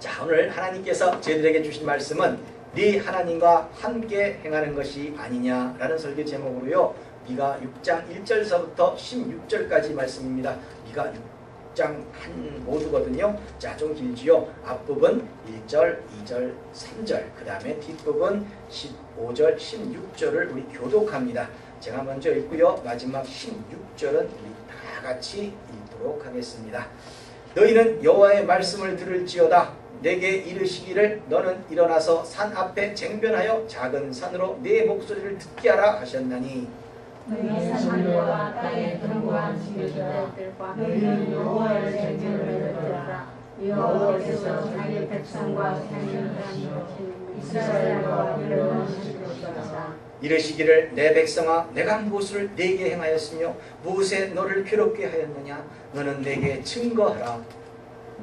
자, 오늘 하나님께서 저희들에게 주신 말씀은 네 하나님과 함께 행하는 것이 아니냐라는 설교 제목으로요. 미가 6장 1절서부터 16절까지 말씀입니다. 미가 6장 한 모두거든요. 자, 좀 길지요. 앞부분 1절, 2절, 3절, 그 다음에 뒷부분 15절, 16절을 우리 교독합니다. 제가 먼저 읽고요. 마지막 16절은 우리 다 같이 읽도록 하겠습니다. 너희는 여호와의 말씀을 들을지어다. 내게 이르시기를 너는 일어나서 산 앞에 쟁변하여 작은 산으로 내 목소리를 듣게 하라 하셨나니 너희의 산들과 땅에 견고한 지면들과 너희는 여호와의 쟁변을 들으라. 여호와께서 자기 백성과 생명하시고 이스라엘과 변론하실 것이다. 이르시기를 내 백성아 내가 무엇을 내게 행하였으며 무엇에 너를 괴롭게 하였느냐 너는 내게 증거하라.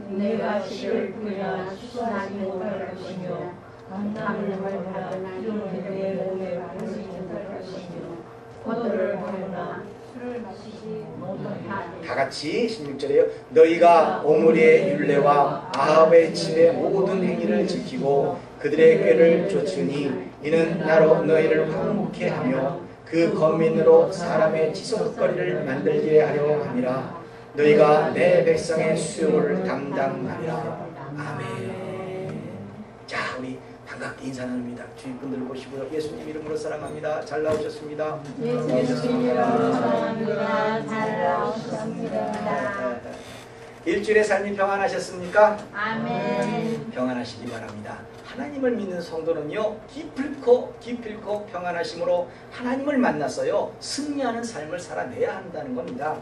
내가 씨를 뿌리나 수선하지 못할 것이며 감람을 받으나 이름을 내 몸에 바르지 못할 것이며 포도를 먹으나 술을 마시지 못하리. 다 같이 16절에요. 너희가 오므리의 율례와 아합의 집의 모든 행위를 지키고 그들의 꾀를 쫓으니 이는 나로 너희를 황무케 하며 그 거민으로 사람의 지속거리를 만들게 하려 함이라. 너희가 내 백성의 수요를 담당하리라. 아멘. 자, 우리 반갑게 인사 나눕니다. 주위 분들 보시고요. 예수님 이름으로 사랑합니다. 잘 나오셨습니다. 예수님 이름으로 사랑합니다. 잘 나오셨습니다. 일주일의 삶이 평안하셨습니까? 아멘. 평안하시기 바랍니다. 하나님을 믿는 성도는요, 기필코 평안하심으로 하나님을 만나서요 승리하는 삶을 살아내야 한다는 겁니다.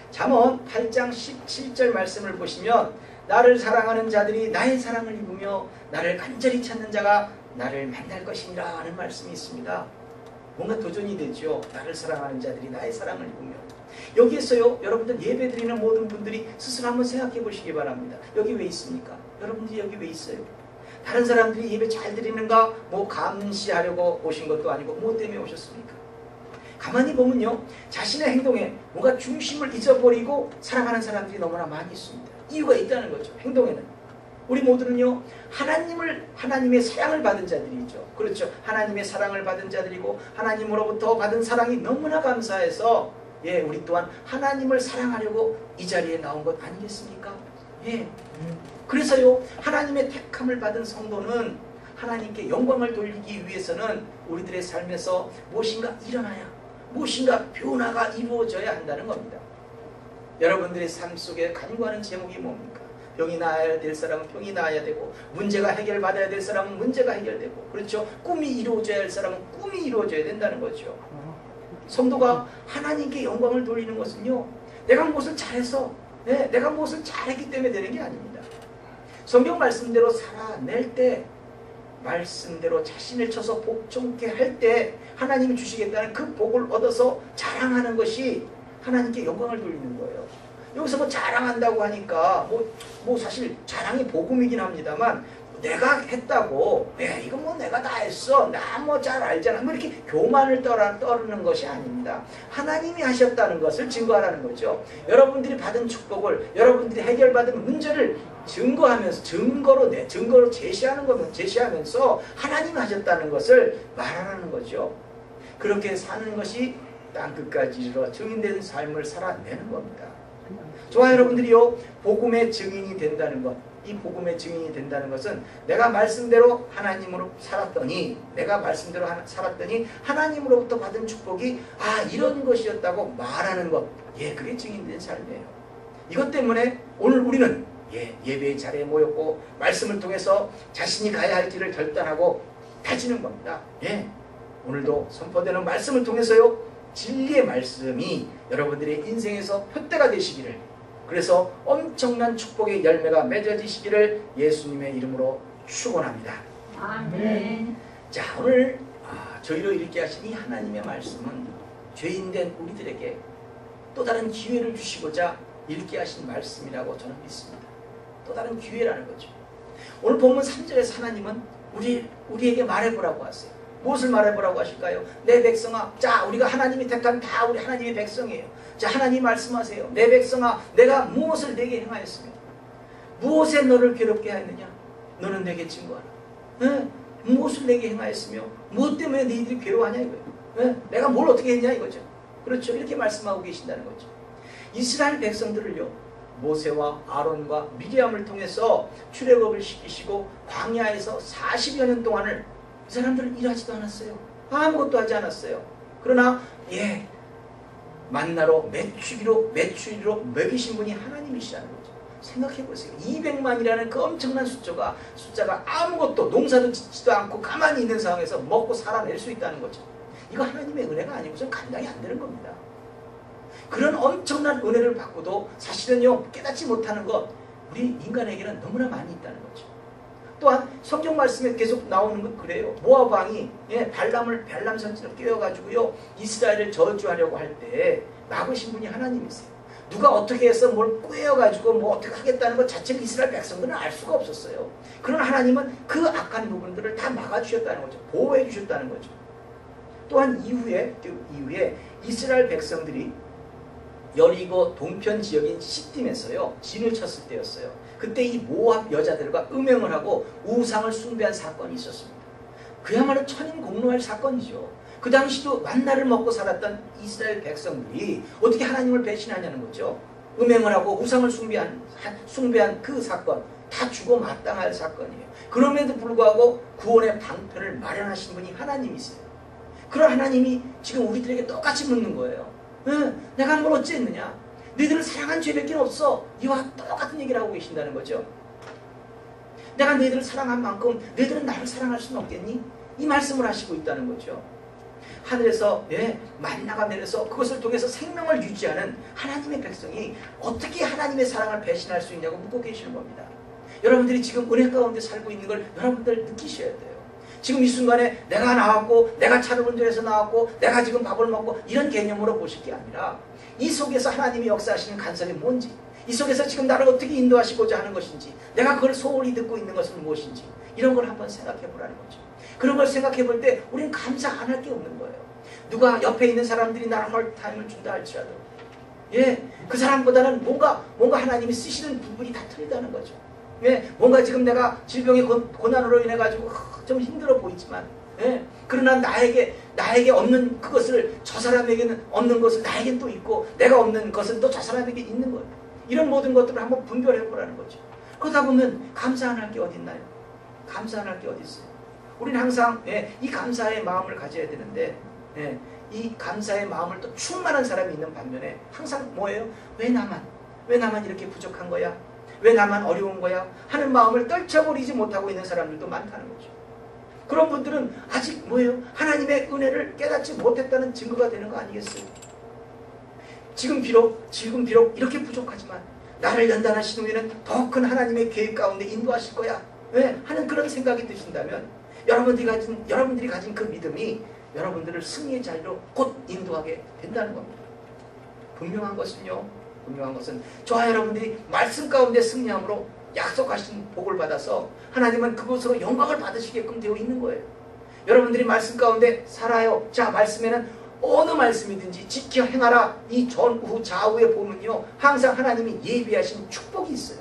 잠언 8장 17절 말씀을 보시면 나를 사랑하는 자들이 나의 사랑을 입으며 나를 간절히 찾는 자가 나를 만날 것이니라 하는 말씀이 있습니다. 뭔가 도전이 되죠. 나를 사랑하는 자들이 나의 사랑을 입으며. 여기에서요, 여러분들 예배드리는 모든 분들이 스스로 한번 생각해 보시기 바랍니다. 여기 왜 있습니까? 여러분들이 여기 왜 있어요? 다른 사람들이 예배 잘 드리는가 뭐 감시하려고 오신 것도 아니고 뭐 때문에 오셨습니까? 가만히 보면요, 자신의 행동에 뭔가 중심을 잊어버리고 살아가는 사람들이 너무나 많이 있습니다. 이유가 있다는 거죠. 행동에는. 우리 모두는요, 하나님의 사랑을 받은 자들이죠. 그렇죠. 하나님의 사랑을 받은 자들이고 하나님으로부터 받은 사랑이 너무나 감사해서 우리 또한 하나님을 사랑하려고 이 자리에 나온 것 아니겠습니까? 그래서요, 하나님의 택함을 받은 성도는 하나님께 영광을 돌리기 위해서는 우리들의 삶에서 무엇인가 일어나야, 무엇인가 변화가 이루어져야 한다는 겁니다. 여러분들의 삶 속에 간구하는 제목이 뭡니까? 병이 나아야 될 사람은 병이 나아야 되고, 문제가 해결받아야 될 사람은 문제가 해결되고, 그렇죠? 꿈이 이루어져야 할 사람은 꿈이 이루어져야 된다는 거죠. 성도가 하나님께 영광을 돌리는 것은요, 내가 무엇을 잘해서, 내가 무엇을 잘했기 때문에 되는 게 아닙니다. 성경 말씀대로 살아낼 때, 말씀대로 자신을 쳐서 복종케 할 때 하나님이 주시겠다는 그 복을 얻어서 자랑하는 것이 하나님께 영광을 돌리는 거예요. 여기서 뭐 자랑한다고 하니까 뭐 사실 자랑이 복음이긴 합니다만, 내가 했다고 이건 뭐 내가 다 했어, 나 뭐 잘 알잖아, 뭐 이렇게 교만을 떠르는 것이 아닙니다. 하나님이 하셨다는 것을 증거하라는 거죠. 여러분들이 받은 축복을, 여러분들이 해결받은 문제를 증거로 제시하면서 하나님이 하셨다는 것을 말하라는 거죠. 그렇게 사는 것이 땅끝까지 이르러 증인된 삶을 살아내는 겁니다. 저와 여러분들이요, 복음의 증인이 된다는 것, 이 복음의 증인이 된다는 것은 내가 말씀대로 하나님으로 살았더니, 하나님으로부터 받은 축복이 이런 것이었다고 말하는 것, 그게 증인된 삶이에요. 이것 때문에 오늘 우리는 예배의 자리에 모였고 말씀을 통해서 자신이 가야 할 길을 결단하고 다지는 겁니다. 오늘도 선포되는 말씀을 통해서요, 진리의 말씀이 여러분들의 인생에서 표대가 되시기를, 그래서 엄청난 축복의 열매가 맺어지시기를 예수님의 이름으로 축원합니다. 아멘. 자, 오늘 저희로 읽게 하신 이 하나님의 말씀은 죄인된 우리들에게 또 다른 기회를 주시고자 읽게 하신 말씀이라고 저는 믿습니다. 또 다른 기회라는 거죠. 오늘 본문 3절에서 하나님은 우리에게 말해보라고 하세요. 무엇을 말해보라고 하실까요? 내 백성아, 자, 우리가 하나님이 택한 다 우리 하나님의 백성이에요. 자, 하나님 말씀하세요. 내 백성아, 내가 무엇을 내게 행하였으며 무엇에 너를 괴롭게 하였느냐? 너는 내게 증거하라. 예? 무엇을 내게 행하였으며 무엇 때문에 너희들이 괴로워하냐 이거예요. 예? 내가 뭘 어떻게 했냐 이거죠. 그렇죠. 이렇게 말씀하고 계신다는 거죠. 이스라엘 백성들을요, 모세와 아론과 미리암을 통해서 출애굽을 시키시고 광야에서 40여 년 동안을 이 사람들은 일하지도 않았어요. 아무것도 하지 않았어요. 그러나 만나로 메추리로 먹이신 분이 하나님이시라는 거죠. 생각해 보세요. 200만이라는 그 엄청난 숫자가 아무것도 농사도 짓지도 않고 가만히 있는 상황에서 먹고 살아낼 수 있다는 거죠. 이거 하나님의 은혜가 아니고선 감당이 안 되는 겁니다. 그런 엄청난 은혜를 받고도 사실은요, 깨닫지 못하는 것, 우리 인간에게는 너무나 많이 있다는 거죠. 또한 성경 말씀에 계속 나오는 건 그래요. 모압 왕이 발람 선지를 깨워가지고요, 이스라엘을 저주하려고 할 때 막으신 분이 하나님이세요. 누가 어떻게 해서 뭘 꿰어가지고 뭐 어떻게 하겠다는 것 자체를 이스라엘 백성들은 알 수가 없었어요. 그러나 하나님은 그 악한 부분들을 다 막아주셨다는 거죠. 보호해 주셨다는 거죠. 또한 이후에 이스라엘 백성들이 여리고 동편 지역인 시딤에서요, 진을 쳤을 때였어요. 그때 이 모압 여자들과 음행을 하고 우상을 숭배한 사건이 있었습니다. 그야말로 천인공노할 사건이죠. 그 당시도 만나를 먹고 살았던 이스라엘 백성들이 어떻게 하나님을 배신하냐는 거죠. 음행을 하고 우상을 숭배한 그 사건, 다 죽어 마땅할 사건이에요. 그럼에도 불구하고 구원의 방편을 마련하신 분이 하나님이세요. 그런 하나님이 지금 우리들에게 똑같이 묻는 거예요. 내가 뭘 어찌했느냐? 너희들을 사랑한 죄밖에 없어. 이와 똑같은 얘기를 하고 계신다는 거죠. 내가 너희들을 사랑한 만큼 너희들은 나를 사랑할 수는 없겠니? 이 말씀을 하시고 있다는 거죠. 하늘에서 만나가 내려서 그것을 통해서 생명을 유지하는 하나님의 백성이 어떻게 하나님의 사랑을 배신할 수 있냐고 묻고 계시는 겁니다. 여러분들이 지금 은혜 가운데 살고 있는 걸 여러분들 느끼셔야 돼요. 지금 이 순간에 내가 나왔고 내가 차를 운전해서 나왔고 내가 지금 밥을 먹고 이런 개념으로 보실 게 아니라 이 속에서 하나님이 역사하시는 간섭이 뭔지, 이 속에서 지금 나를 어떻게 인도하시고자 하는 것인지, 내가 그걸 소홀히 듣고 있는 것은 무엇인지, 이런 걸 한번 생각해 보라는 거죠. 그런 걸 생각해 볼 때 우리는 감사 안 할 게 없는 거예요. 누가 옆에 있는 사람들이 나를 헐타임을 준다 할지라도 그 사람보다는 뭔가 하나님이 쓰시는 부분이 다 틀리다는 거죠. 뭔가 지금 내가 질병의 고난으로 인해 가지고 좀 힘들어 보이지만 그러나 나에게 없는 그것을 저 사람에게는 없는 것을 나에겐 또 있고, 내가 없는 것은 또 저 사람에게 있는 거예요. 이런 모든 것들을 한번 분별해 보라는 거죠. 그러다 보면 감사 안 할 게 어디 있나요? 감사 안 할 게 어디 있어요? 우리는 항상 이 감사의 마음을 가져야 되는데 이 감사의 마음을 또 충만한 사람이 있는 반면에 항상 뭐예요? 왜 나만 이렇게 부족한 거야? 왜 나만 어려운 거야? 하는 마음을 떨쳐버리지 못하고 있는 사람들도 많다는 거죠. 그런 분들은 아직 뭐예요? 하나님의 은혜를 깨닫지 못했다는 증거가 되는 거 아니겠어요? 지금 비록 이렇게 부족하지만 나를 연단하신 후에는 더 큰 하나님의 계획 가운데 인도하실 거야 하는 그런 생각이 드신다면 여러분들이 가진 그 믿음이 여러분들을 승리의 자리로 곧 인도하게 된다는 겁니다. 분명한 것은 저와 여러분들이 말씀 가운데 승리함으로 약속하신 복을 받아서 하나님은 그것으로 영광을 받으시게끔 되어 있는 거예요. 여러분들이 말씀 가운데 살아요. 자, 말씀에는 어느 말씀이든지 지켜 행하라. 이 전후 좌우에 보면요, 항상 하나님이 예비하신 축복이 있어요.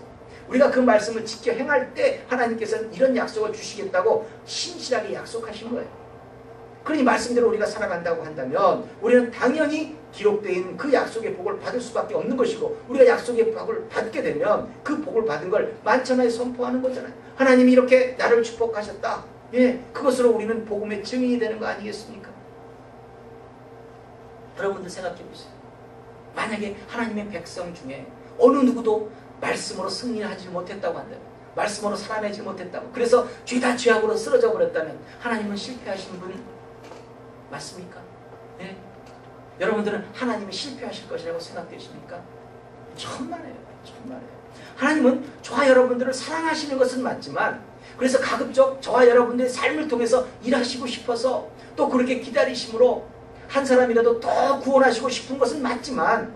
우리가 그 말씀을 지켜 행할 때 하나님께서는 이런 약속을 주시겠다고 신실하게 약속하신 거예요. 그러니 말씀대로 우리가 살아간다고 한다면 우리는 당연히 기록되어 있는 그 약속의 복을 받을 수밖에 없는 것이고, 우리가 약속의 복을 받게 되면 그 복을 받은 걸 만천하에 선포하는 거잖아요. 하나님이 이렇게 나를 축복하셨다. 그것으로 우리는 복음의 증인이 되는 거 아니겠습니까? 여러분들 생각해 보세요. 만약에 하나님의 백성 중에 어느 누구도 말씀으로 승리하지 못했다고 한다면, 말씀으로 살아내지 못했다고, 그래서 죄다 죄악으로 쓰러져 버렸다면 하나님은 실패하신 분 맞습니까? 여러분들은 하나님이 실패하실 것이라고 생각되십니까? 천만에요. 하나님은 저와 여러분들을 사랑하시는 것은 맞지만, 그래서 가급적 저와 여러분들의 삶을 통해서 일하시고 싶어서 또 그렇게 기다리심으로 한 사람이라도 더 구원하시고 싶은 것은 맞지만,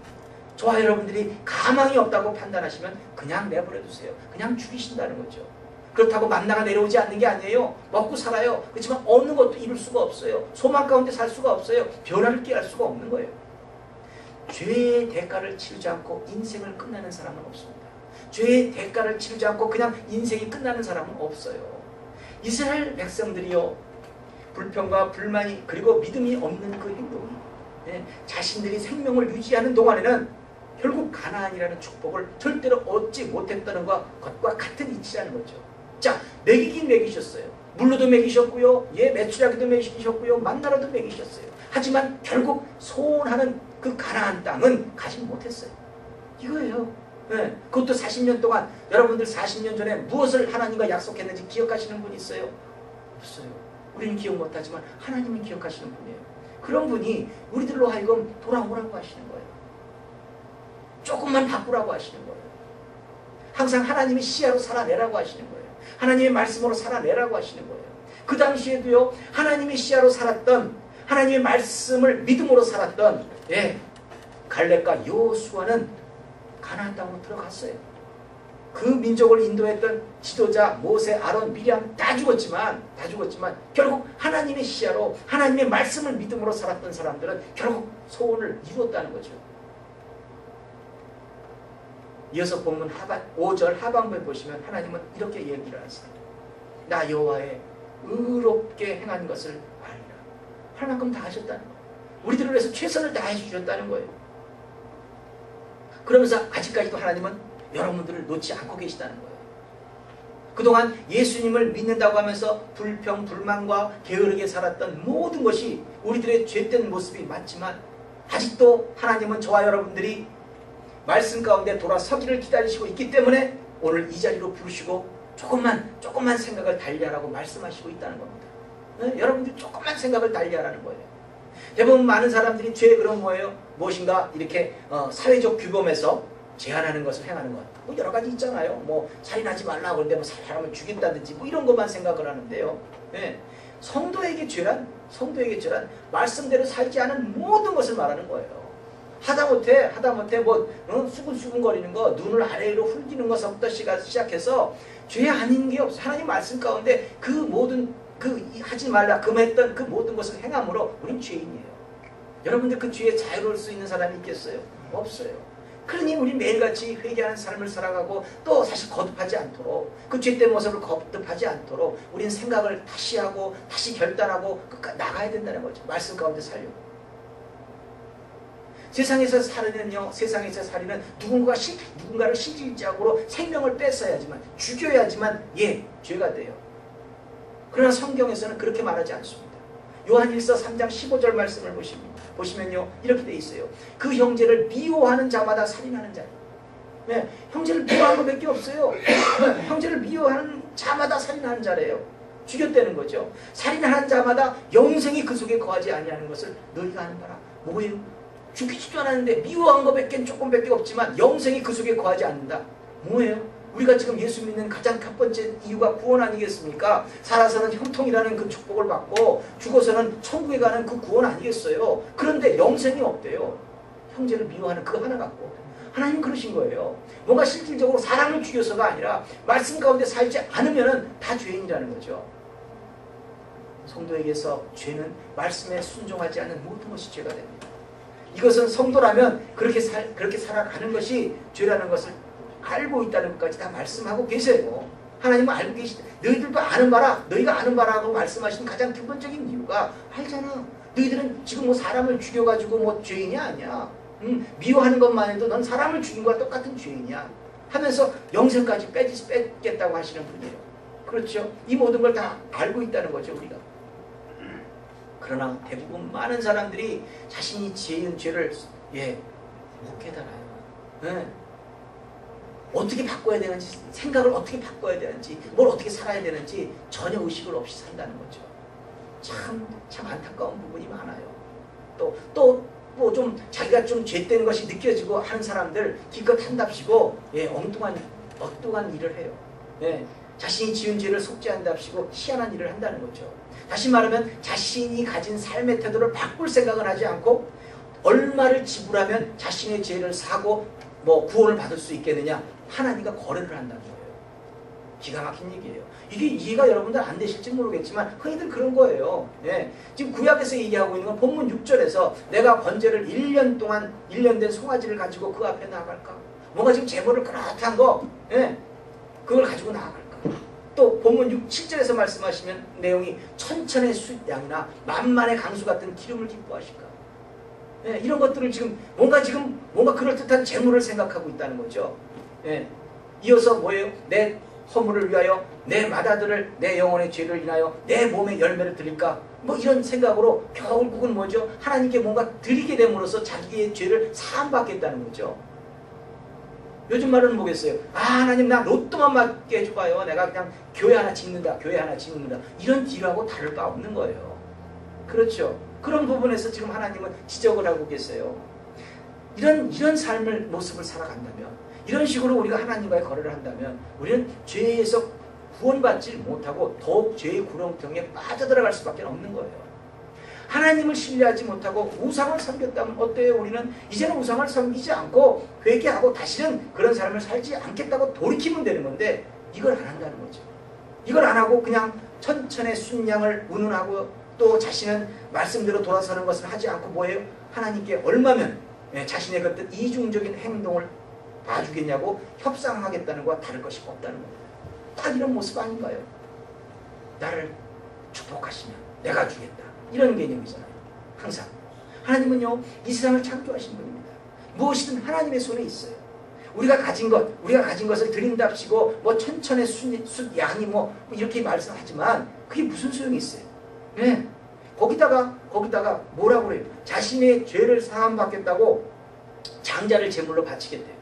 저와 여러분들이 가망이 없다고 판단하시면 그냥 내버려 두세요. 그냥 죽이신다는 거죠. 그렇다고 만나가 내려오지 않는 게 아니에요. 먹고 살아요. 그렇지만 없는 것도 이룰 수가 없어요. 소망 가운데 살 수가 없어요. 변화를 깨할 수가 없는 거예요. 죄의 대가를 치르지 않고 인생을 끝내는 사람은 없습니다. 죄의 대가를 치르지 않고 그냥 인생이 끝나는 사람은 없어요. 이스라엘 백성들이요, 불평과 불만이 그리고 믿음이 없는 그 행동이 자신들이 생명을 유지하는 동안에는 결국 가나안이라는 축복을 절대로 얻지 못했다는 것과 같은 이치라는 거죠. 자, 먹이긴 먹이셨어요. 물로도 먹이셨고요, 메추라기도 먹이셨고요, 만나라도 먹이셨어요. 하지만 결국 소원하는 그 가나안 땅은 가지 못했어요. 이거예요. 그것도 40년 동안. 여러분들 40년 전에 무엇을 하나님과 약속했는지 기억하시는 분 있어요? 없어요. 우리는 기억 못하지만 하나님은 기억하시는 분이에요. 그런 분이 우리들로 하여금 돌아오라고 하시는 거예요. 조금만 바꾸라고 하시는 거예요. 항상 하나님의 시야로 살아내라고 하시는 거예요. 하나님의 말씀으로 살아내라고 하시는 거예요. 그 당시에도요, 하나님의 시야로 살았던, 하나님의 말씀을 믿음으로 살았던 갈렙과 여호수아는 가나안 땅으로 들어갔어요. 그 민족을 인도했던 지도자 모세, 아론, 미리암 다 죽었지만 결국 하나님의 시야로 하나님의 말씀을 믿음으로 살았던 사람들은 결국 소원을 이루었다는 거죠. 이어서 본문 5절 하반부에 보시면 하나님은 이렇게 얘기를 하세요. 나 여호와의 의롭게 행한 것을 알리라. 할 만큼 다 하셨다는 거예요. 우리들을 위해서 최선을 다해 주셨다는 거예요. 그러면서 아직까지도 하나님은 여러분들을 놓지 않고 계시다는 거예요. 그동안 예수님을 믿는다고 하면서 불평, 불만과 게으르게 살았던 모든 것이 우리들의 죄된 모습이 맞지만 아직도 하나님은 저와 여러분들이 말씀 가운데 돌아서기를 기다리시고 있기 때문에 오늘 이 자리로 부르시고 조금만 생각을 달리하라고 말씀하시고 있다는 겁니다. 여러분들이 조금만 생각을 달리하라는 거예요. 대부분 많은 사람들이 죄 그럼 뭐예요? 무엇인가 이렇게 사회적 규범에서 제한하는 것을 행하는 것. 뭐 여러 가지 있잖아요. 뭐 살인하지 말라 그러는데 뭐 사람을 죽인다든지 뭐 이런 것만 생각을 하는데요. 성도에게 죄란 말씀대로 살지 않은 모든 것을 말하는 거예요. 하다못해 뭐 수근수근거리는 거, 눈을 아래로 흘리는 것부터 시작해서 죄 아닌 게 없어. 하나님 말씀 가운데 그 모든 하지 말라 금했던 그 모든 것을 행함으로 우린 죄인이에요. 여러분들 그 죄에 자유로울 수 있는 사람이 있겠어요? 없어요. 그러니 우리 매일같이 회개하는 삶을 살아가고 또 사실 거듭하지 않도록 그 죄된 모습을 거듭하지 않도록 우린 생각을 다시 하고 다시 결단하고 끝까지 나가야 된다는 거죠. 말씀 가운데 살려고. 세상에서 살인은 누군가를 실질적으로 생명을 뺏어야지만, 죽여야지만 죄가 돼요. 그러나 성경에서는 그렇게 말하지 않습니다. 요한일서 3장 15절 말씀을 보시면요, 이렇게 돼 있어요. 그 형제를 미워하는 자마다 살인하는 자예요. 형제를 미워하는 것밖에 없어요. 형제를 미워하는 자마다 살인하는 자래요. 죽였다는 거죠. 살인하는 자마다 영생이 그 속에 거하지 아니하는 것을 너희가 아는 바라. 뭐예요? 죽이지도 않았는데 미워한 것밖에 조금밖에 없지만 영생이 그 속에 거하지 않는다. 뭐예요? 우리가 지금 예수 믿는 가장 첫 번째 이유가 구원 아니겠습니까? 살아서는 형통이라는 그 축복을 받고 죽어서는 천국에 가는 그 구원 아니겠어요? 그런데 영생이 없대요. 형제를 미워하는 그거 하나 갖고. 하나님 그러신 거예요. 뭔가 실질적으로 사람을 죽여서가 아니라 말씀 가운데 살지 않으면 다 죄인이라는 거죠. 성도에게서 죄는 말씀에 순종하지 않는 모든 것이 죄가 됩니다. 이것은 성도라면 그렇게 살아가는 것이 죄라는 것을 알고 있다는 것까지 다 말씀하고 계세요. 하나님은 알고 계시다. 너희들도 아는 바라, 너희가 아는 바라고 말씀하신 가장 근본적인 이유가 알잖아. 너희들은 지금 뭐 사람을 죽여가지고 뭐 죄인이 아니야. 미워하는 것만 해도 넌 사람을 죽인 거와 똑같은 죄인이야. 하면서 영생까지 뺏겠다고 하시는 분이에요. 그렇죠? 이 모든 걸 다 알고 있다는 거죠, 우리가. 그러나 대부분 많은 사람들이 자신이 지은 죄를 못 깨달아요. 어떻게 바꿔야 되는지, 생각을 어떻게 바꿔야 되는지, 뭘 어떻게 살아야 되는지 전혀 의식을 없이 산다는 거죠. 참 안타까운 부분이 많아요. 또 뭐 좀 자기가 좀 죄된 것이 느껴지고 하는 사람들 기껏 한답시고 엉뚱한 일을 해요. 자신이 지은 죄를 속죄한답시고 희한한 일을 한다는 거죠. 다시 말하면 자신이 가진 삶의 태도를 바꿀 생각을 하지 않고 얼마를 지불하면 자신의 죄를 사고 뭐 구원을 받을 수 있겠느냐, 하나님과 거래를 한다는 거예요. 기가 막힌 얘기예요. 이게 이해가 여러분들 안 되실지 모르겠지만 흔히들 그런 거예요. 지금 구약에서 얘기하고 있는 건 본문 6절에서 내가 번제를 1년 된 송아지를 가지고 그 앞에 나갈까? 뭔가 지금 재물을 그렇다한 거, 예, 그걸 가지고 나아갈까? 또 본문 6, 7절에서 말씀하시면 내용이 천천의 숫양이나 만만의 강수 같은 기름을 기뻐하실까? 예, 이런 것들을 지금 뭔가 그럴듯한 재물을 생각하고 있다는 거죠. 예, 이어서 뭐예요? 내 허물을 위하여 내 맏아들을 내 영혼의 죄를 인하여 내 몸의 열매를 드릴까? 뭐 이런 생각으로 결국은 뭐죠? 하나님께 뭔가 드리게 됨으로써 자기의 죄를 사함받겠다는 거죠. 요즘 말은 뭐겠어요? 아, 하나님 나 로또만 맞게 해줘봐요. 내가 그냥 교회 하나 짓는다. 이런 딜하고 다를 바 없는 거예요. 그렇죠? 그런 부분에서 지금 하나님은 지적을 하고 계세요. 이런 삶을 모습을 살아간다면, 이런 식으로 우리가 하나님과의 거래를 한다면 우리는 죄에서 구원받지 못하고 더욱 죄의 구렁텅이에 빠져들어갈 수밖에 없는 거예요. 하나님을 신뢰하지 못하고 우상을 섬겼다면 어때요? 우리는 이제는 우상을 섬기지 않고 회개하고 다시는 그런 삶을 살지 않겠다고 돌이키면 되는 건데 이걸 안 한다는 거죠. 이걸 안 하고 그냥 천천의 순양을 운운하고 또 자신은 말씀대로 돌아서는 것을 하지 않고 뭐예요? 하나님께 얼마면 자신의 어떤 이중적인 행동을 봐주겠냐고 협상하겠다는 것과 다를 것이 없다는 겁니다. 다 이런 모습 아닌가요? 나를 축복하시면 내가 주겠다. 이런 개념이잖아요. 항상 하나님은요, 이 세상을 창조하신 분입니다. 무엇이든 하나님의 손에 있어요. 우리가 가진 것을 드린답시고 뭐 천천의 숫양이 뭐 이렇게 말씀하지만 그게 무슨 소용이 있어요? 네. 거기다가 뭐라고 그래요? 자신의 죄를 사함받겠다고 장자를 제물로 바치겠대요.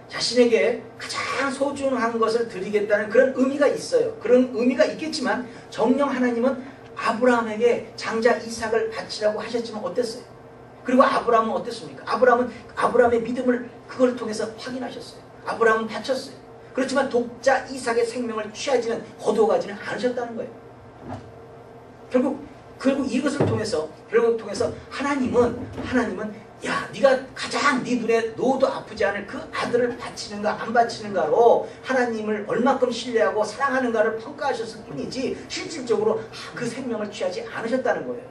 자신에게 가장 소중한 것을 드리겠다는 그런 의미가 있어요. 그런 의미가 있겠지만 정녕 하나님은 아브라함에게 장자 이삭을 바치라고 하셨지만 어땠어요? 그리고 아브라함은 어땠습니까? 아브라함의 믿음을 그걸 통해서 확인하셨어요. 아브라함은 바쳤어요. 그렇지만 독자 이삭의 생명을 거두어가지는 않으셨다는 거예요. 결국 이것을 통해서 하나님은 야, 네가 가장 네 눈에 놓아도 아프지 않을 그 아들을 바치는가 안 바치는가로 하나님을 얼마큼 신뢰하고 사랑하는가를 평가하셨을 뿐이지 실질적으로 그 생명을 취하지 않으셨다는 거예요.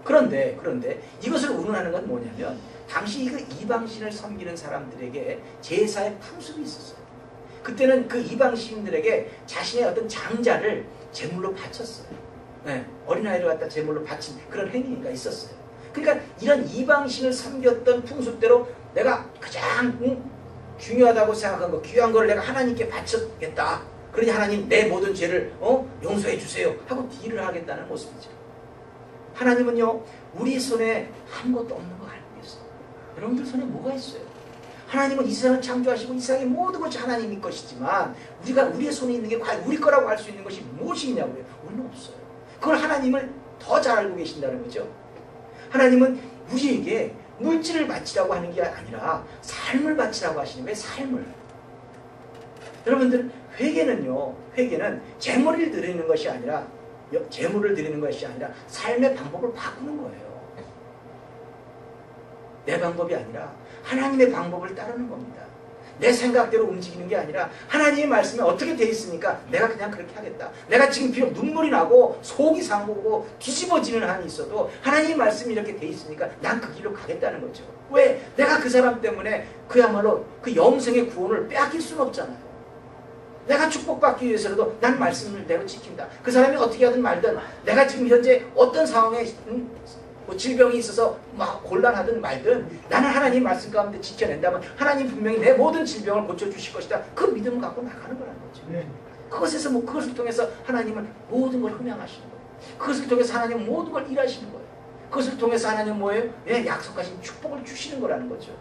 그런데 이것을 운운하는 건 뭐냐면 당시 그 이방신을 섬기는 사람들에게 제사의 풍습이 있었어요. 그때는 그 이방신들에게 자신의 어떤 장자를 제물로 바쳤어요. 네, 어린아이를 갖다 제물로 바친 그런 행위가 있었어요. 그러니까 이런 이방신을 섬겼던 풍습대로 내가 가장 중요하다고 생각한 거, 귀한 걸 내가 하나님께 바쳤겠다. 그러니 하나님 내 모든 죄를 용서해 주세요 하고 딜을 하겠다는 모습이죠. 하나님은요, 우리 손에 아무것도 없는 거 알고 계세요. 여러분들 손에 뭐가 있어요? 하나님은 이 세상을 창조하시고 이 세상의 모든 것이 하나님의 것이지만 우리의 손에 있는 게 과연 우리 거라고 할 수 있는 것이 무엇이냐고요? 우리는 없어요. 그걸 하나님을 더 잘 알고 계신다는 거죠. 하나님은 우리에게 물질을 바치라고 하는 게 아니라 삶을 바치라고 하시는 거예요. 삶을. 여러분들 회개는 재물을 드리는 것이 아니라 삶의 방법을 바꾸는 거예요. 내 방법이 아니라 하나님의 방법을 따르는 겁니다. 내 생각대로 움직이는 게 아니라 하나님의 말씀에 어떻게 돼 있으니까 내가 그냥 그렇게 하겠다. 내가 지금 비록 눈물이 나고 속이 상하고 뒤집어지는 한이 있어도 하나님의 말씀이 이렇게 돼 있으니까 난 그 길로 가겠다는 거죠. 왜? 내가 그 사람 때문에 그야말로 그 영생의 구원을 빼앗길 수는 없잖아요. 내가 축복받기 위해서라도 난 말씀을 대로 지킨다. 그 사람이 어떻게 하든 말든 내가 지금 현재 어떤 상황에 뭐 질병이 있어서 막 곤란하든 말든 나는 하나님 말씀 가운데 지켜낸다면 하나님 분명히 내 모든 질병을 고쳐주실 것이다. 그 믿음을 갖고 나가는 거라는 거죠. 그것을 통해서 하나님은 모든 걸 흠양하시는 거예요. 그것을 통해서 하나님은 모든 걸 일하시는 거예요. 그것을 통해서 하나님은 뭐예요? 약속하신 축복을 주시는 거라는 거죠.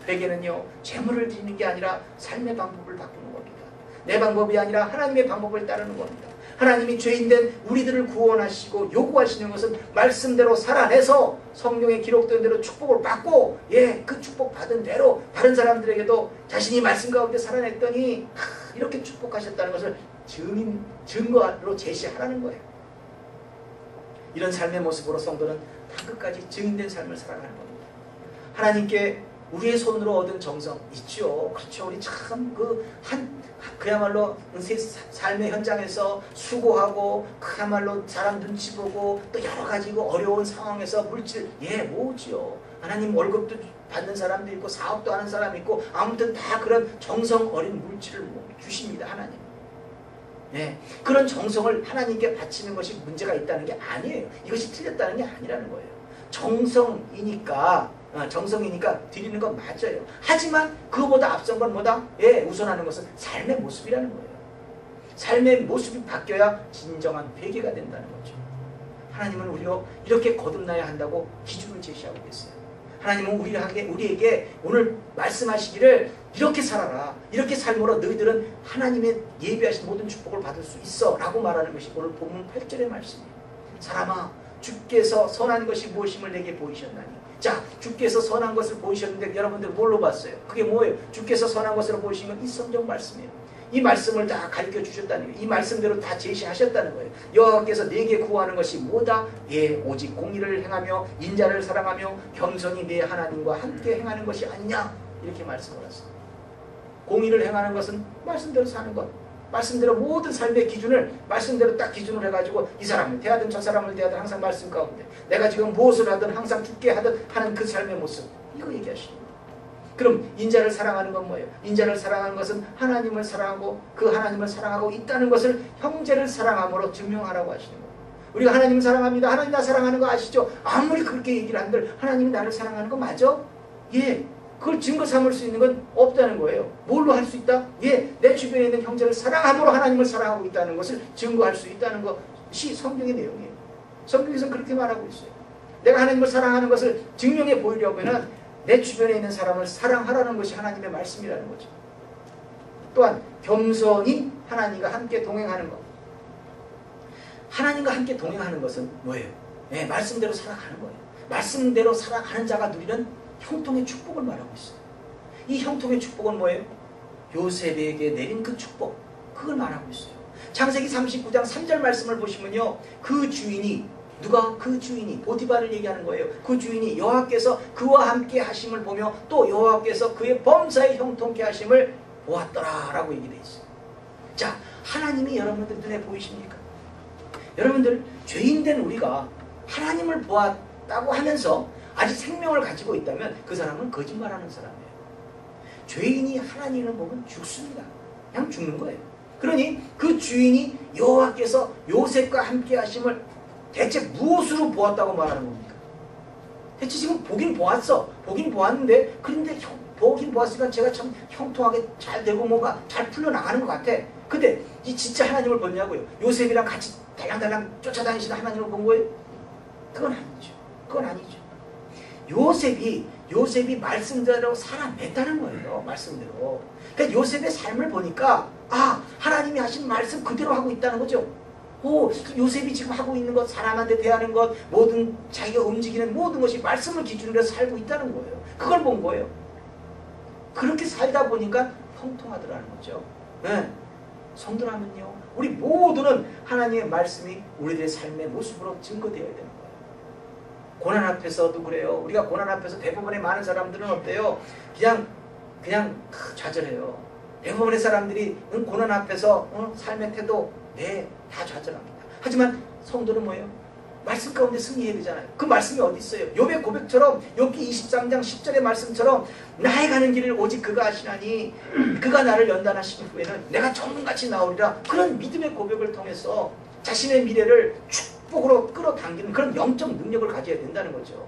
회개는요, 재물을 드리는 게 아니라 삶의 방법을 바꾸는 겁니다. 내 방법이 아니라 하나님의 방법을 따르는 겁니다. 하나님이 죄인된 우리들을 구원하시고 요구하시는 것은 말씀대로 살아내서 성경에 기록된 대로 축복을 받고 그 축복 받은 대로 다른 사람들에게도 자신이 말씀 가운데 살아냈더니 이렇게 축복하셨다는 것을 증거로 제시하라는 거예요. 이런 삶의 모습으로 성도는 끝까지 증인된 삶을 살아가는 겁니다. 하나님께 우리의 손으로 얻은 정성 있죠. 그렇죠. 우리 참 그야말로 삶의 현장에서 수고하고 그야말로 사람 눈치 보고 또 여러 가지 어려운 상황에서 물질 모으죠. 하나님 월급도 받는 사람도 있고 사업도 하는 사람이 있고 아무튼 다 그런 정성 어린 물질을 주십니다. 하나님. 네, 그런 정성을 하나님께 바치는 것이 문제가 있다는 게 아니에요. 이것이 틀렸다는 게 아니라는 거예요. 정성이니까 드리는 건 맞아요. 하지만 그거보다 앞선 건 뭐다? 예, 우선하는 것은 삶의 모습이라는 거예요. 삶의 모습이 바뀌어야 진정한 회개가 된다는 거죠. 하나님은 우리로 이렇게 거듭나야 한다고 기준을 제시하고 계세요. 하나님은 우리에게 오늘 말씀하시기를 이렇게 살아라. 이렇게 삶으로 너희들은 하나님의 예비하신 모든 축복을 받을 수 있어 라고 말하는 것이 오늘 본문 8절의 말씀이에요. 사람아, 주께서 선한 것이 무엇임을 내게 보이셨나니. 자, 주께서 선한 것을 보이셨는데 여러분들 뭘로 봤어요? 그게 뭐예요? 주께서 선한 것으로 보이신 건 이 성경 말씀이에요. 이 말씀을 다 가르쳐 주셨다는 거예요. 이 말씀대로 다 제시하셨다는 거예요. 여호와께서 내게 구하는 것이 뭐다? 예, 오직 공의를 행하며 인자를 사랑하며 겸손히 내 하나님과 함께 행하는 것이 아니냐? 이렇게 말씀을 하셨어요. 공의를 행하는 것은 말씀대로 사는 것. 말씀대로 모든 삶의 기준을 말씀대로 딱 기준을 해가지고 이 사람을 대하든 저 사람을 대하든 항상 말씀 가운데 내가 지금 무엇을 하든 항상 죽게 하든 하는 그 삶의 모습. 이거 얘기하시는 거예요. 그럼 인자를 사랑하는 건 뭐예요? 인자를 사랑하는 것은 하나님을 사랑하고 그 하나님을 사랑하고 있다는 것을 형제를 사랑함으로 증명하라고 하시는 거예요. 우리가 하나님 사랑합니다. 하나님 나 사랑하는 거 아시죠? 아무리 그렇게 얘기를 한들 하나님이 나를 사랑하는 거 맞아? 예. 그걸 증거 삼을 수 있는 건 없다는 거예요. 뭘로 할 수 있다? 예. 내 주변에 있는 형제를 사랑함으로 하나님을 사랑하고 있다는 것을 증거할 수 있다는 것이 성경의 내용이에요. 성경에서는 그렇게 말하고 있어요. 내가 하나님을 사랑하는 것을 증명해 보이려면 내 주변에 있는 사람을 사랑하라는 것이 하나님의 말씀이라는 거죠. 또한 겸손히 하나님과 함께 동행하는 것. 하나님과 함께 동행하는 것은 뭐예요? 네, 말씀대로 살아가는 거예요. 말씀대로 살아가는 자가 누리는 형통의 축복을 말하고 있어요. 이 형통의 축복은 뭐예요? 요셉에게 내린 그 축복. 그걸 말하고 있어요. 창세기 39장 3절 말씀을 보시면요. 그 주인이 누가? 그 주인이 보디발을 얘기하는 거예요. 그 주인이 여호와께서 그와 함께 하심을 보며 또 여호와께서 그의 범사에 형통케 하심을 보았더라 라고 얘기되어 있어요. 자, 하나님이 여러분들 눈에 보이십니까? 여러분들 죄인된 우리가 하나님을 보았다고 하면서 아직 생명을 가지고 있다면 그 사람은 거짓말하는 사람이에요. 죄인이 하나님을 보면 죽습니다. 그냥 죽는 거예요. 그러니 그 주인이 여호와께서 요셉과 함께 하심을 대체 무엇으로 보았다고 말하는 겁니까? 대체 지금 보긴 보았어. 보긴 보았는데 그런데 보긴 보았으니까 제가 참 형통하게 잘 되고 뭐가 잘 풀려나가는 것 같아. 근데 이 진짜 하나님을 봤냐고요? 요셉이랑 같이 달랑달랑 쫓아다니시는 하나님을 본 거예요? 그건 아니죠. 그건 아니죠. 요셉이 말씀대로 살아냈다는 거예요. 말씀대로. 그러니까 요셉의 삶을 보니까 아, 하나님이 하신 말씀 그대로 하고 있다는 거죠. 오, 요셉이 지금 하고 있는 것, 사람한테 대하는 것, 모든 자기가 움직이는 모든 것이 말씀을 기준으로 해서 살고 있다는 거예요. 그걸 본 거예요. 그렇게 살다 보니까 형통하더라는 거죠. 네. 성도라면요, 우리 모두는 하나님의 말씀이 우리들의 삶의 모습으로 증거되어야 되는 거예요. 고난 앞에서도 그래요. 우리가 고난 앞에서 대부분의 많은 사람들은 어때요? 그냥 좌절해요. 대부분의 사람들이 고난 앞에서 삶의 태도 네, 다 좌절합니다. 하지만 성도는 뭐예요? 말씀 가운데 승리해야 되잖아요. 그 말씀이 어디 있어요? 욥의 고백처럼 욥기 23장 10절의 말씀처럼 나의 가는 길을 오직 그가 아시나니 그가 나를 연단하신 후에는 내가 정금같이 나오리라. 그런 믿음의 고백을 통해서 자신의 미래를 축복으로 끌어당기는 그런 영적 능력을 가져야 된다는 거죠.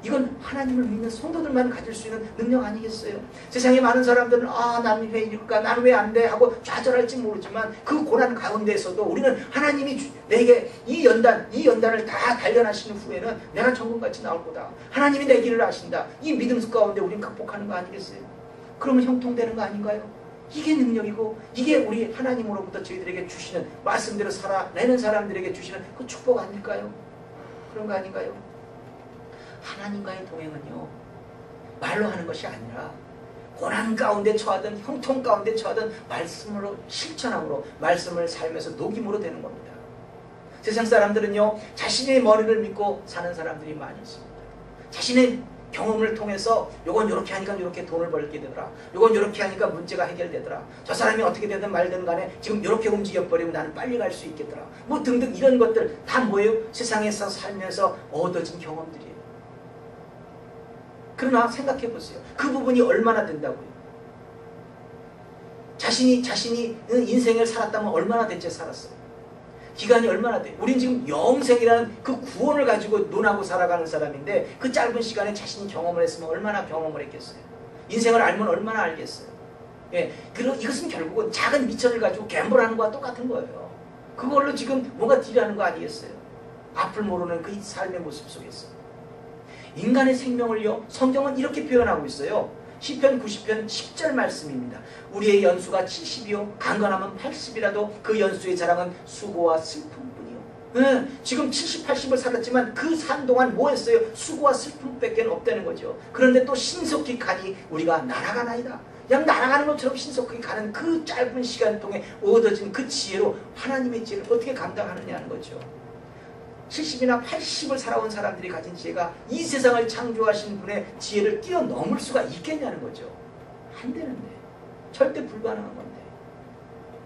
이건 하나님을 믿는 성도들만 가질 수 있는 능력 아니겠어요? 세상에 많은 사람들은 나는 왜 이럴까? 나는 왜 안 돼? 하고 좌절할지 모르지만 그 고난 가운데에서도 우리는 하나님이 내게 이 연단을 다 단련하신 후에는 내가 정금같이 나올 거다. 하나님이 내 길을 아신다. 이 믿음 가운데 우리는 극복하는 거 아니겠어요? 그러면 형통되는 거 아닌가요? 이게 능력이고 이게 우리 하나님으로부터 저희들에게 주시는 말씀대로 살아내는 사람들에게 주시는 그 축복 아닐까요? 그런 거 아닌가요? 하나님과의 동행은요, 말로 하는 것이 아니라 고난 가운데 처하든 형통 가운데 처하든 말씀으로 실천함으로 말씀을 삶에서 녹임으로 되는 겁니다. 세상 사람들은요, 자신의 머리를 믿고 사는 사람들이 많이 있습니다. 자신의 경험을 통해서 요건 요렇게 하니까 요렇게 돈을 벌게 되더라. 요건 요렇게 하니까 문제가 해결되더라. 저 사람이 어떻게 되든 말든 간에 지금 요렇게 움직여버리면 나는 빨리 갈 수 있겠더라. 뭐 등등 이런 것들 다 뭐예요? 세상에서 살면서 얻어진 경험들이에요. 그러나 생각해 보세요. 그 부분이 얼마나 된다고요? 자신이 인생을 살았다면 얼마나 대체 살았어요? 기간이 얼마나 돼? 우린 지금 영생이라는 그 구원을 가지고 논하고 살아가는 사람인데 그 짧은 시간에 자신이 경험을 했으면 얼마나 경험을 했겠어요? 인생을 알면 얼마나 알겠어요? 예, 그리고 이것은 결국은 작은 미천을 가지고 갬블하는 거와 똑같은 거예요. 그걸로 지금 뭔가 딜하는 거 아니겠어요? 앞을 모르는 그 삶의 모습 속에서. 인간의 생명을요, 성경은 이렇게 표현하고 있어요. 시편 90편 10절 말씀입니다. 우리의 연수가 70이요 강건하면 80이라도 그 연수의 자랑은 수고와 슬픔뿐이요. 네, 지금 70, 80을 살았지만 그 산 동안 뭐 했어요? 수고와 슬픔밖에 없다는 거죠. 그런데 또 신속히 가니 우리가 날아가나이다. 그냥 날아가는 것처럼 신속히 가는 그 짧은 시간 동안 얻어진 그 지혜로 하나님의 지혜를 어떻게 감당하느냐는 거죠. 70이나 80을 살아온 사람들이 가진 지혜가 이 세상을 창조하신 분의 지혜를 뛰어넘을 수가 있겠냐는 거죠. 안 되는데. 절대 불가능한 건데.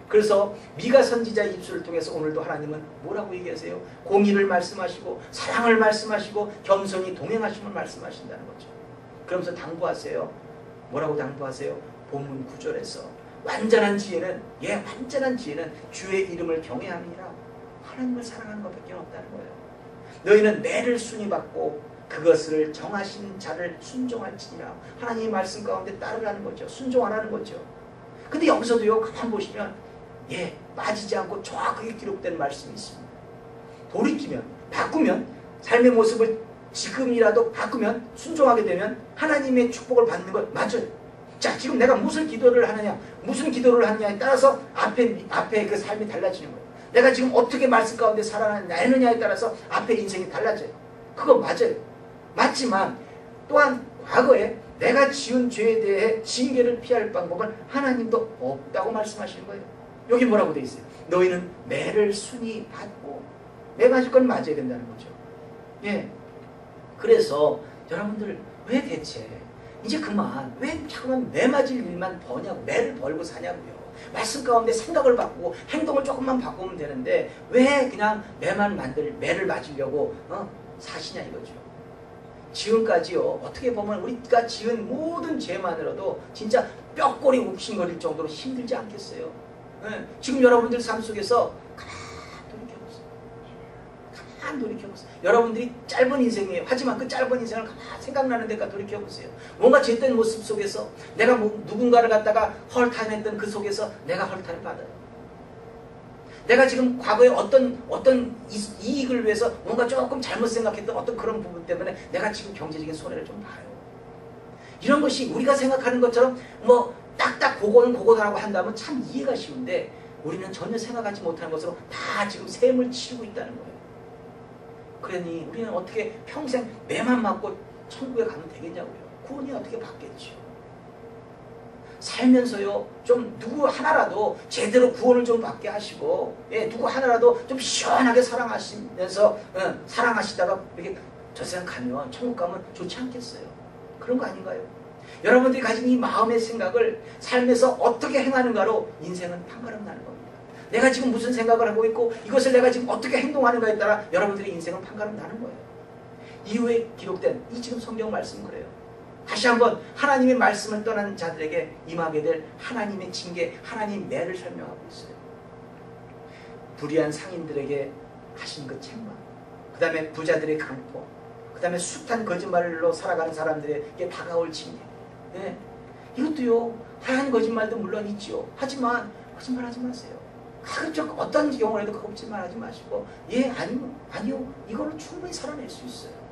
그래서 미가 선지자의 입술을 통해서 오늘도 하나님은 뭐라고 얘기하세요? 공의를 말씀하시고 사랑을 말씀하시고 겸손히 동행하심을 말씀하신다는 거죠. 그러면서 당부하세요. 뭐라고 당부하세요? 본문 9절에서 완전한 지혜는 완전한 지혜는 주의 이름을 경외함이라 하나님을 사랑하는 것밖에 없다는 거예요. 너희는 매를 순위 받고 그것을 정하신 자를 순종할지니라. 하나님의 말씀 가운데 따르라는 거죠. 순종하라는 거죠. 근데 여기서도요, 가만 보시면 빠지지 않고 정확하게 기록된 말씀이 있습니다. 돌이키면, 바꾸면, 삶의 모습을 지금이라도 바꾸면, 순종하게 되면 하나님의 축복을 받는 것 맞아요. 자, 지금 내가 무슨 기도를 하느냐, 무슨 기도를 하느냐에 따라서 앞에 그 삶이 달라지는 거예요. 내가 지금 어떻게 말씀 가운데 살아내느냐에 따라서 앞에 인생이 달라져요. 그거 맞아요. 맞지만 또한 과거에 내가 지은 죄에 대해 징계를 피할 방법은 하나님도 없다고 말씀하시는 거예요. 여기 뭐라고 돼 있어요? 너희는 매를 순히 받고 매 맞을 건 맞아야 된다는 거죠. 예. 그래서 여러분들 왜 대체 이제 그만 왜 자꾸만 매 맞을 일만 버냐고 매를 벌고 사냐고요. 말씀 가운데 생각을 바꾸고 행동을 조금만 바꾸면 되는데 왜 그냥 매를 맞으려고 사시냐 이거죠. 지금까지요, 어떻게 보면 우리가 지은 모든 죄만으로도 진짜 뼈꼬리 욱신거릴 정도로 힘들지 않겠어요? 네. 지금 여러분들 삶 속에서 가만 돌이켜보세요. 여러분들이 짧은 인생이에요. 하지만 그 짧은 인생을 가만 생각나는 데가 돌이켜보세요. 뭔가 죄된 모습 속에서 내가 누군가를 갖다가 헐탄했던 그 속에서 내가 헐탄을 받아요. 내가 지금 과거에 어떤 이익을 위해서 뭔가 조금 잘못 생각했던 어떤 그런 부분 때문에 내가 지금 경제적인 손해를 좀 봐요. 이런 것이 우리가 생각하는 것처럼 뭐 딱딱 그거는 그거다라고 한다면 참 이해가 쉬운데 우리는 전혀 생각하지 못하는 것으로 다 지금 셈을 치르고 있다는 거예요. 그러니 우리는 어떻게 평생 매만 맞고 천국에 가면 되겠냐고요. 구원이 어떻게 받겠죠. 살면서요, 좀 누구 하나라도 제대로 구원을 좀 받게 하시고, 누구 하나라도 좀 시원하게 사랑하시면서, 사랑하시다가 이렇게 저 세상 가면, 천국 가면 좋지 않겠어요? 그런 거 아닌가요? 여러분들이 가진 이 마음의 생각을 삶에서 어떻게 행하는가로 인생은 판가름 나는 겁니다. 내가 지금 무슨 생각을 하고 있고 이것을 내가 지금 어떻게 행동하는가에 따라 여러분들의 인생은 판가름 나는 거예요. 이후에 기록된 이 지금 성경 말씀은 그래요. 다시 한번 하나님의 말씀을 떠난 자들에게 임하게 될 하나님의 징계, 하나님의 매를 설명하고 있어요. 불의한 상인들에게 하신 그 책망, 그 다음에 부자들의 강포, 그 다음에 숱한 거짓말로 살아가는 사람들에게 다가올 징계. 이것도요, 하얀 거짓말도 물론 있지요. 하지만 거짓말하지 마세요. 가급적 어떤 경우에도 거짓말하지 마시고 아니요 이걸로 충분히 살아낼 수 있어요.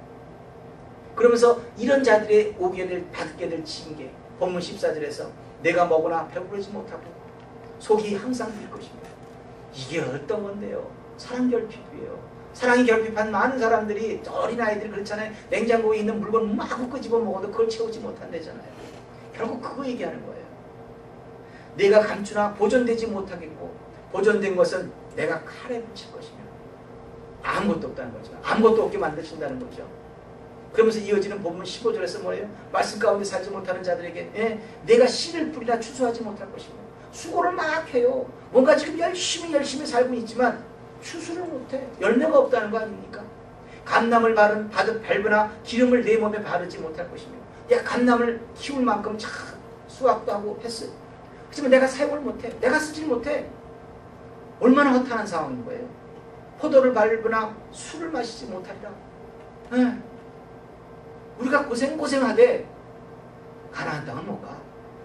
그러면서 이런 자들의 받게 될 징계, 본문 14절에서 내가 먹으나 배부르지 못하고 속이 항상 빌 것입니다. 이게 어떤 건데요? 사랑 결핍이에요. 사랑이 결핍한 많은 사람들이, 어린아이들 그렇잖아요. 냉장고에 있는 물건 마구 끄집어 먹어도 그걸 채우지 못한다잖아요. 결국 그거 얘기하는 거예요. 내가 감추나 보존되지 못하겠고 보존된 것은 내가 칼에 붙일 것이며 아무것도 없다는 거죠. 아무것도 없게 만드신다는 거죠. 그러면서 이어지는 본문 15절에서 뭐예요? 말씀 가운데 살지 못하는 자들에게 내가 씨를 뿌리나 추수하지 못할 것이고 수고를 막 해요. 뭔가 지금 열심히 살고 있지만 추수를 못해. 열매가 없다는 거 아닙니까? 감람을 밟으나 기름을 내 몸에 바르지 못할 것이며 내가 감남을 키울 만큼 참 수확도 하고 했어요. 하지만 내가 사용을 못해. 내가 쓰질 못해. 얼마나 허탄한 상황인 거예요. 포도를 밟으나 술을 마시지 못하리라. 네. 우리가 고생하되 가나안 땅은 못 가.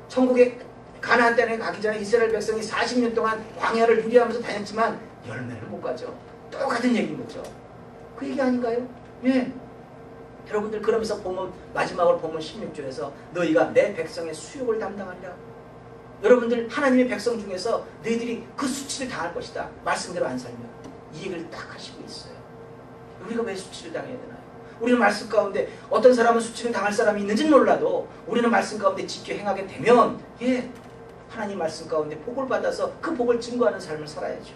천국에 가나안 땅에 가기 전에 이스라엘 백성이 40년 동안 광야를 유리하면서 다녔지만 열매를 못 가죠. 똑같은 얘기인 거죠. 그 얘기 아닌가요? 예. 여러분들 그러면서 보면 마지막으로 보면 16절에서 너희가 내 백성의 수욕을 담당하리라. 여러분들 하나님의 백성 중에서 너희들이 그 수치를 당할 것이다. 말씀대로 안 살면. 이 얘기를 딱 하시고 있어요. 우리가 왜 수치를 당해야 되나요? 우리는 말씀 가운데 어떤 사람은 수치를 당할 사람이 있는지는 몰라도 우리는 말씀 가운데 지켜 행하게 되면 하나님 말씀 가운데 복을 받아서 그 복을 증거하는 삶을 살아야죠.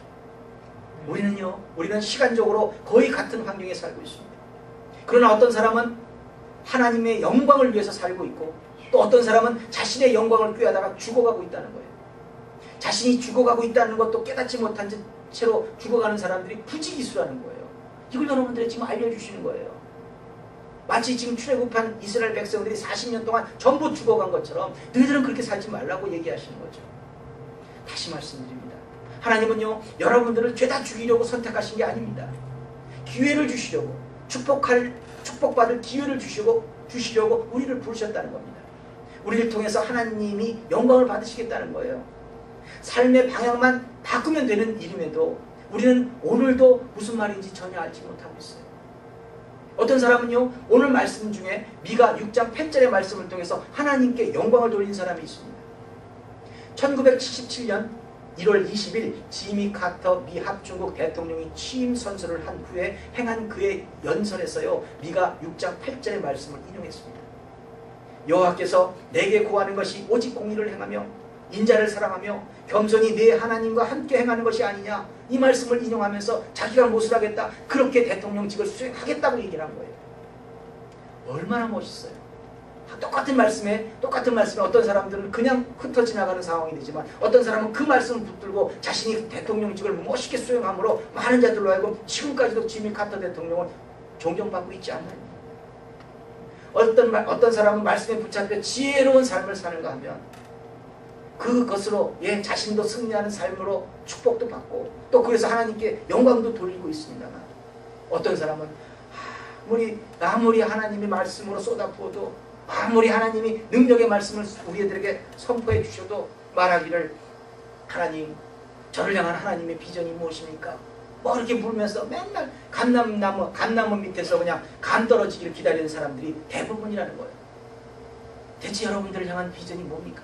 우리는 시간적으로 거의 같은 환경에 살고 있습니다. 그러나 어떤 사람은 하나님의 영광을 위해서 살고 있고 또 어떤 사람은 자신의 영광을 꾀하다가 죽어가고 있다는 거예요. 자신이 죽어가고 있다는 것도 깨닫지 못한 채로 죽어가는 사람들이 부지기수라는 거예요. 이걸 여러분들이 지금 알려주시는 거예요. 마치 지금 출애굽한 이스라엘 백성들이 40년 동안 전부 죽어간 것처럼 너희들은 그렇게 살지 말라고 얘기하시는 거죠. 다시 말씀드립니다. 하나님은요, 여러분들을 죄다 죽이려고 선택하신 게 아닙니다. 기회를 주시려고, 축복받을 기회를 주시려고 우리를 부르셨다는 겁니다. 우리를 통해서 하나님이 영광을 받으시겠다는 거예요. 삶의 방향만 바꾸면 되는 일임에도 우리는 오늘도 무슨 말인지 전혀 알지 못하고 있어요. 어떤 사람은요, 오늘 말씀 중에 미가 6장 8절의 말씀을 통해서 하나님께 영광을 돌린 사람이 있습니다. 1977년 1월 20일 지미 카터 미 합중국 대통령이 취임 선서를 한 후에 행한 그의 연설에서요, 미가 6장 8절의 말씀을 인용했습니다. 여호와께서 내게 구하는 것이 오직 공의를 행하며 인자를 사랑하며 겸손히 내 하나님과 함께 행하는 것이 아니냐, 이 말씀을 인용하면서 자기가 무엇을 하겠다, 그렇게 대통령직을 수행하겠다고 얘기를 한 거예요. 얼마나 멋있어요. 똑같은 말씀에 어떤 사람들은 그냥 흩어 지나가는 상황이 되지만 어떤 사람은 그 말씀을 붙들고 자신이 대통령직을 멋있게 수행함으로 많은 자들로 하여금 지금까지도 지미 카터 대통령은 존경받고 있지 않나요? 어떤 사람은 말씀에 붙잡혀 지혜로운 삶을 사는가 하면 그것으로 자신도 승리하는 삶으로 축복도 받고 또 그래서 하나님께 영광도 돌리고 있습니다만 어떤 사람은 아무리 하나님의 말씀으로 쏟아부어도 아무리 하나님이 능력의 말씀을 우리들에게 선포해 주셔도 말하기를 하나님, 저를 향한 하나님의 비전이 무엇입니까? 이렇게 물면서 맨날 감나무 밑에서 그냥 감 떨어지기를 기다리는 사람들이 대부분이라는 거예요. 대체 여러분들을 향한 비전이 뭡니까?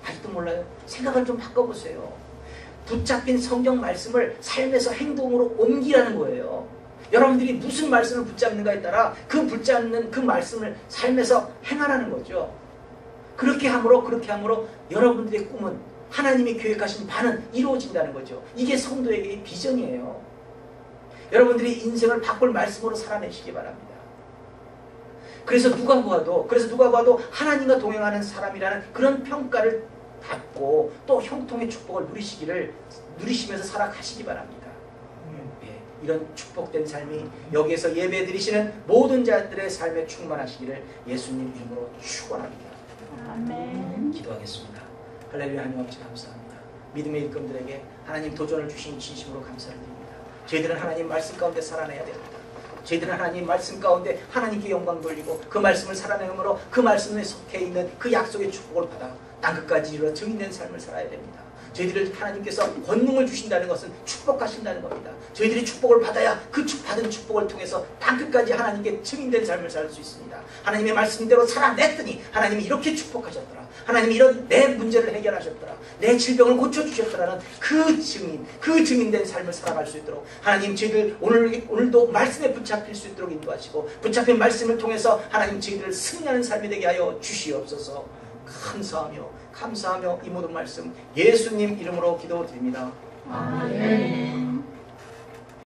아직도 몰라요? 생각을 좀 바꿔보세요. 붙잡힌 성경 말씀을 삶에서 행동으로 옮기라는 거예요. 여러분들이 무슨 말씀을 붙잡는가에 따라 그 붙잡는 그 말씀을 삶에서 행하라는 거죠. 그렇게 함으로 여러분들의 꿈은 하나님이 계획하신 바는 이루어진다는 거죠. 이게 성도에게의 비전이에요. 여러분들이 인생을 바꿀 말씀으로 살아내시기 바랍니다. 그래서 누가 봐도 하나님과 동행하는 사람이라는 그런 평가를 받고 또 형통의 축복을 누리시면서 살아가시기 바랍니다. 이런 축복된 삶이 여기에서 예배드리시는 모든 자들의 삶에 충만하시기를 예수님 이름으로 축원합니다. 아멘. 기도하겠습니다. 할렐루야. 하나님 아버지 감사합니다. 믿음의 일꾼들에게 하나님 도전을 주신 진심으로 감사를 드립니다. 저희들은 하나님 말씀 가운데 살아내야 됩니다. 저희들은 하나님 말씀 가운데 하나님께 영광 돌리고 그 말씀을 살아내므로 그 말씀에 속해 있는 그 약속의 축복을 받아 땅끝까지 이르러 증인된 삶을 살아야 됩니다. 저희들을 하나님께서 권능을 주신다는 것은 축복하신다는 겁니다. 저희들이 축복을 받아야 그 받은 축복을 통해서 땅끝까지 하나님께 증인된 삶을 살 수 있습니다. 하나님의 말씀대로 살아냈더니 하나님이 이렇게 축복하셨더라. 하나님이 이런 내 문제를 해결하셨더라. 내 질병을 고쳐주셨더라는 그 증인된 삶을 살아갈 수 있도록 하나님 저희들 오늘도 말씀에 붙잡힐 수 있도록 인도하시고 붙잡힌 말씀을 통해서 하나님 저희들을 승리하는 삶이 되게 하여 주시옵소서. 감사하며 이 모든 말씀 예수님 이름으로 기도드립니다. 아멘.